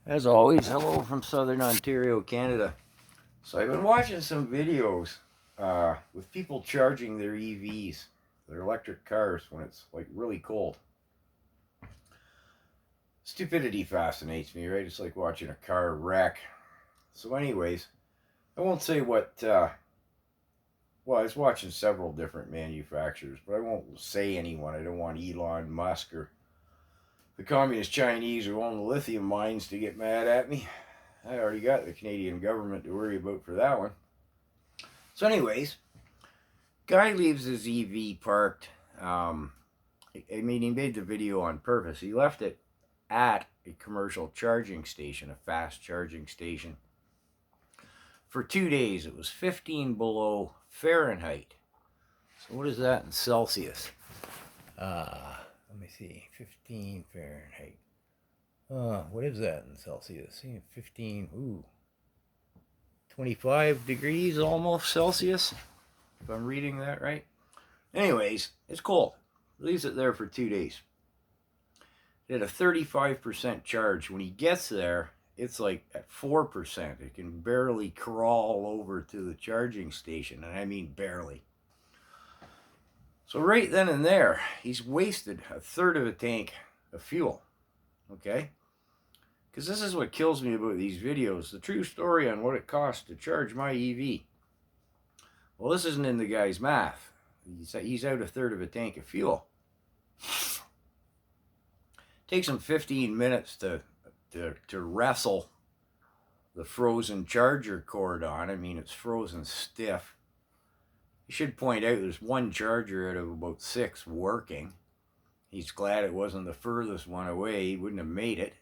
As always, hello from Southern Ontario, Canada. So I've been watching some videos with people charging their EVs, their electric cars, when it's like really cold. Stupidity fascinates me, right? It's like watching a car wreck. So anyways, I won't say what, well, I was watching several different manufacturers, but I won't say anyone. I don't want Elon Musk or the communist Chinese who own the lithium mines to get mad at me. I already got the Canadian government to worry about for that one. So anyways, guy leaves his EV parked. I mean, he made the video on purpose. He left it at a commercial charging station, a fast charging station. For 2 days, it was 15 below Fahrenheit. So what is that in Celsius? Let me see, 15 Fahrenheit. What is that in Celsius? 15, 25 degrees almost Celsius, if I'm reading that right. Anyways, it's cold. Leaves it there for 2 days. It had a 35% charge. When he gets there, it's like at 4%. It can barely crawl over to the charging station, and I mean barely. So right then and there, he's wasted a third of a tank of fuel. Okay? Because this is what kills me about these videos. The true story on what it costs to charge my EV. Well, this isn't in the guy's math. He's out a third of a tank of fuel. Takes him 15 minutes to wrestle the frozen charger cord on. I mean, it's frozen stiff. You should point out there's one charger out of about 6 working. He's glad it wasn't the furthest one away. He wouldn't have made it.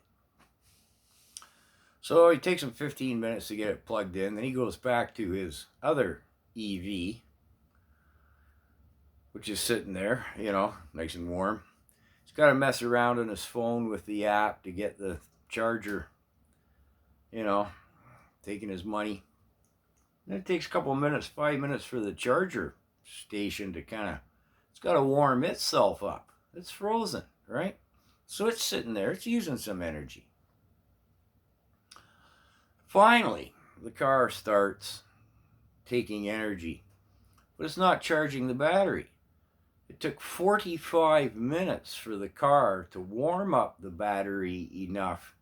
So it takes him 15 minutes to get it plugged in. Then he goes back to his other EV, which is sitting there, nice and warm. He's got to mess around on his phone with the app to get the charger, taking his money. Then it takes a couple of minutes, 5 minutes for the charger station to it's got to warm itself up. It's frozen, right? So it's sitting there. It's using some energy. Finally, the car starts taking energy, but it's not charging the battery. It took 45 minutes for the car to warm up the battery enough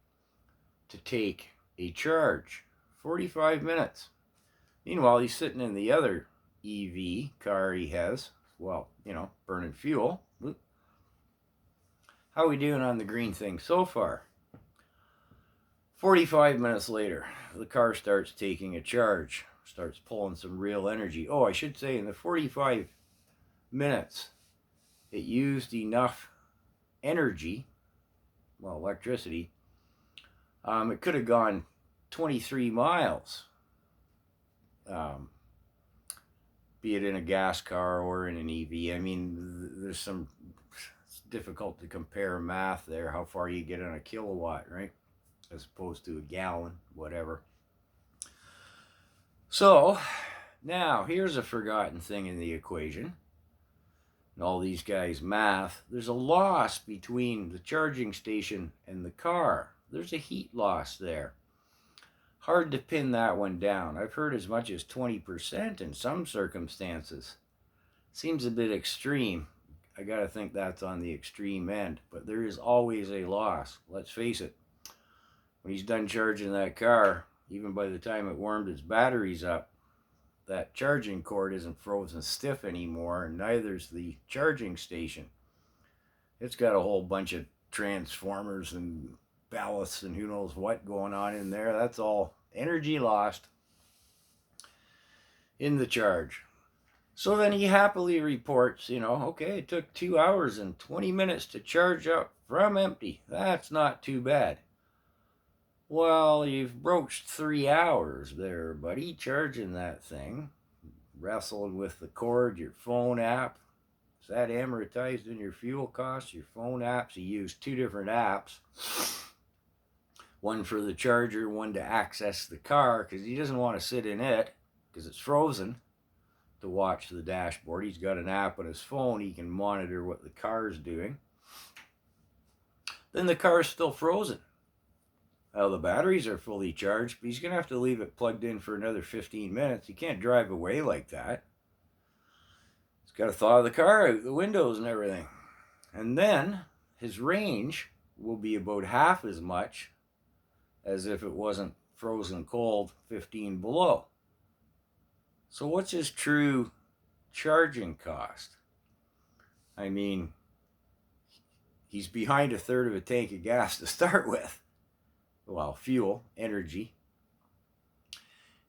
to take a charge. 45 minutes. Meanwhile, he's sitting in the other EV car he has, burning fuel. How are we doing on the green thing so far? 45 minutes later, the car starts taking a charge, starts pulling some real energy. Oh, I should say in the 45 minutes, it used enough energy, electricity. It could have gone 23 miles, be it in a gas car or in an EV. I mean, it's difficult to compare math there, how far you get on a kilowatt, right? As opposed to a gallon, whatever. So, now, here's a forgotten thing in the equation. And all these guys' math. There's a loss between the charging station and the car. There's a heat loss there. Hard to pin that one down. I've heard as much as 20% in some circumstances. Seems a bit extreme. I gotta think that's on the extreme end. But there is always a loss. Let's face it. When he's done charging that car, even by the time it warmed its batteries up, that charging cord isn't frozen stiff anymore, and neither's the charging station. It's got a whole bunch of transformers and ballasts and who knows what going on in there. That's all energy lost in the charge. So then he happily reports, okay, it took 2 hours and 20 minutes to charge up from empty. That's not too bad. Well, you've broached 3 hours there, buddy, charging that thing, wrestling with the cord, your phone app. Is that amortized in your fuel costs? Your phone apps, you use 2 different apps. One for the charger, one to access the car, because he doesn't want to sit in it, because it's frozen, to watch the dashboard. He's got an app on his phone, he can monitor what the car's doing. Then the car's still frozen Well, the batteries are fully charged, but he's going to have to leave it plugged in for another 15 minutes. He can't drive away like that. He's got to thaw the car out, the windows and everything. And then his range will be about half as much as if it wasn't frozen cold 15 below. So what's his true charging cost? I mean, he's behind a third of a tank of gas to start with. Well, fuel, energy.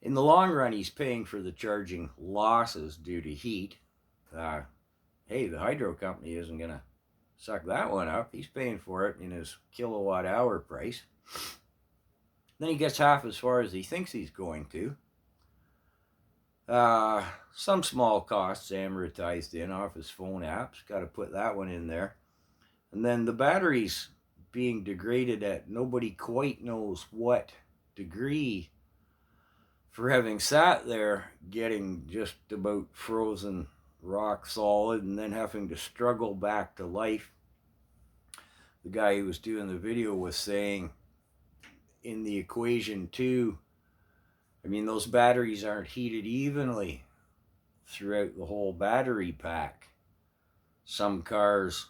In the long run, he's paying for the charging losses due to heat. Hey, the hydro company isn't going to suck that one up. He's paying for it in his kilowatt hour price. Then he gets half as far as he thinks he's going to. Some small costs amortized in off his phone apps. Got to put that one in there. And then the batteries being degraded at nobody quite knows what degree for having sat there getting just about frozen rock solid and then having to struggle back to life. The guy who was doing the video was saying in the equation too, I mean, those batteries aren't heated evenly throughout the whole battery pack. Some cars,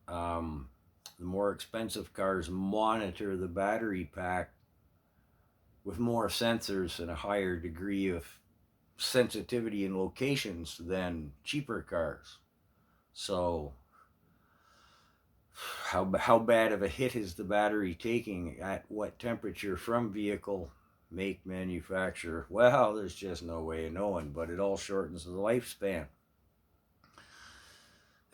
the more expensive cars, monitor the battery pack with more sensors and a higher degree of sensitivity in locations than cheaper cars. So how bad of a hit is the battery taking at what temperature from vehicle, make, manufacturer? Well, there's just no way of knowing, but it all shortens the lifespan.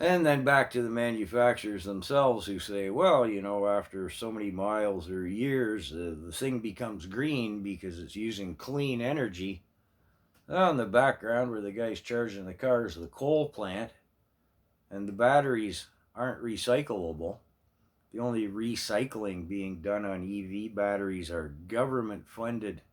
And then back to the manufacturers themselves who say, well, you know, after so many miles or years, the thing becomes green because it's using clean energy. Well, in the background where the guy's charging the car is the coal plant, and the batteries aren't recyclable. The only recycling being done on EV batteries are government-funded,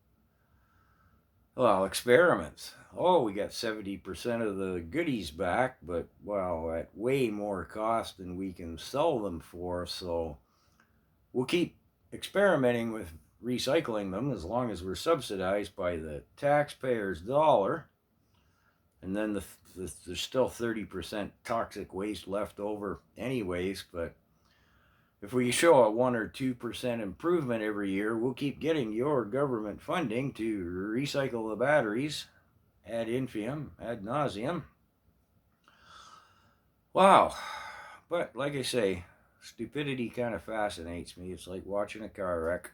well, experiments. Oh, we got 70% of the goodies back, but, well, at way more cost than we can sell them for, so we'll keep experimenting with recycling them as long as we're subsidized by the taxpayer's dollar. And then there's still 30% toxic waste left over anyways, but if we show a 1 or 2% improvement every year, we'll keep getting your government funding to recycle the batteries ad infinitum, ad nauseum. Wow. But like I say, stupidity kind of fascinates me. It's like watching a car wreck.